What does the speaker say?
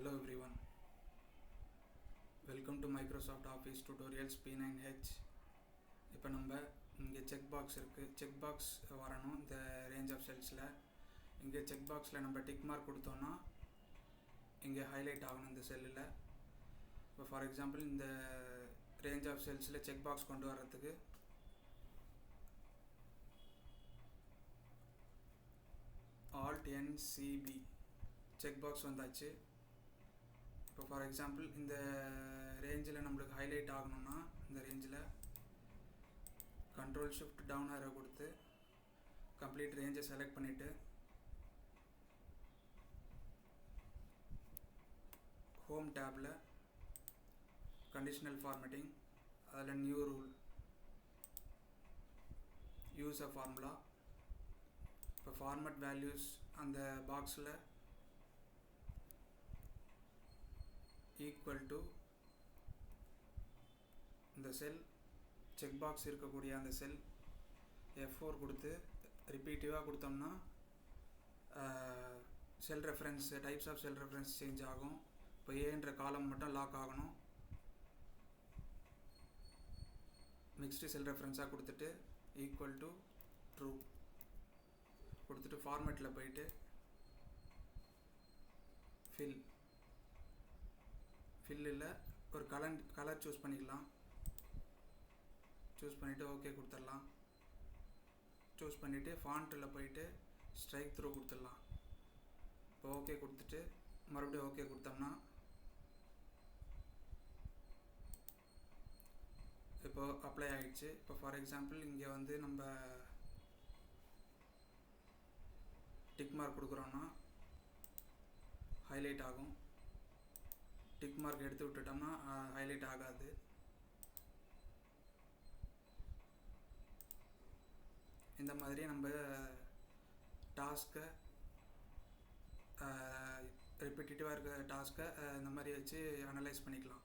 Hello everyone, welcome to Microsoft Office Tutorials P9H. இப்போ நம்ம இங்கே செக் பாக்ஸ் இருக்குது. செக் பாக்ஸ் வரணும் இந்த ரேஞ்ச் ஆஃப் செல்ஸில். இங்கே செக் பாக்ஸில் நம்ம டிக் மார்க் கொடுத்தோன்னா இங்கே ஹைலைட் ஆகணும் இந்த செல்லில். இப்போ ஃபார் எக்ஸாம்பிள் இந்த ரேஞ்ச் ஆஃப் செல்ஸில் செக் பாக்ஸ் கொண்டு வர்றதுக்கு Alt NCB செக் பாக்ஸ் வந்தாச்சு. இப்போ ஃபார் எக்ஸாம்பிள் இந்த ரேஞ்சில் நம்மளுக்கு ஹைலைட் ஆகணும்னா இந்த ரேஞ்சில் கண்ட்ரோல் ஷிஃப்ட் டவுன் ஆரோ கொடுத்து கம்ப்ளீட் ரேஞ்சை செலக்ட் பண்ணிவிட்டு ஹோம் டேப்பில் கண்டிஷனல் ஃபார்மேட்டிங், அதில் நியூ ரூல் யூஸ் அ ஃபார்முலா. இப்போ ஃபார்மேட் வேல்யூஸ் அந்த பாக்ஸில் ஈக்குவல் டு இந்த செல் செக் பாக்ஸ் இருக்கக்கூடிய அந்த செல் F4 கொடுத்து ரிப்பீட்டிவாக கொடுத்தோம்னா cell reference types of cell reference change ஆகும். இப்போ ஏன்ற காலம் மட்டும் லாக் ஆகணும். மிக்ஸ்டு செல் ரெஃபரன்ஸாக கொடுத்துட்டு ஈக்குவல் டு ட்ரூ கொடுத்துட்டு ஃபார்மேட்டில் போயிட்டு ஃபில்லில் ஒரு கலர் சூஸ் பண்ணிக்கலாம். சூஸ் பண்ணிவிட்டு ஓகே கொடுத்துடலாம். சூஸ் பண்ணிவிட்டு ஃபாண்ட்டில் போயிட்டு ஸ்ட்ரைக் த்ரூ கொடுத்துடலாம். இப்போ ஓகே கொடுத்துட்டு மறுபடியும் ஓகே கொடுத்தோம்னா இப்போ அப்ளை ஆகிடுச்சு. இப்போ ஃபார் எக்ஸாம்பிள் இங்கே வந்து நம்ம டிக் மார்க் கொடுக்குறோன்னா ஹைலைட் ஆகும். டிக் மார்க் எடுத்து விட்டுட்டோம்னா ஹைலைட் ஆகாது. இந்த மாதிரி நம்ம டாஸ்க்கை ரிப்பீட்டேட்டிவாக இருக்கிற டாஸ்க்கை இந்த மாதிரி வச்சு அனலைஸ் பண்ணிக்கலாம்.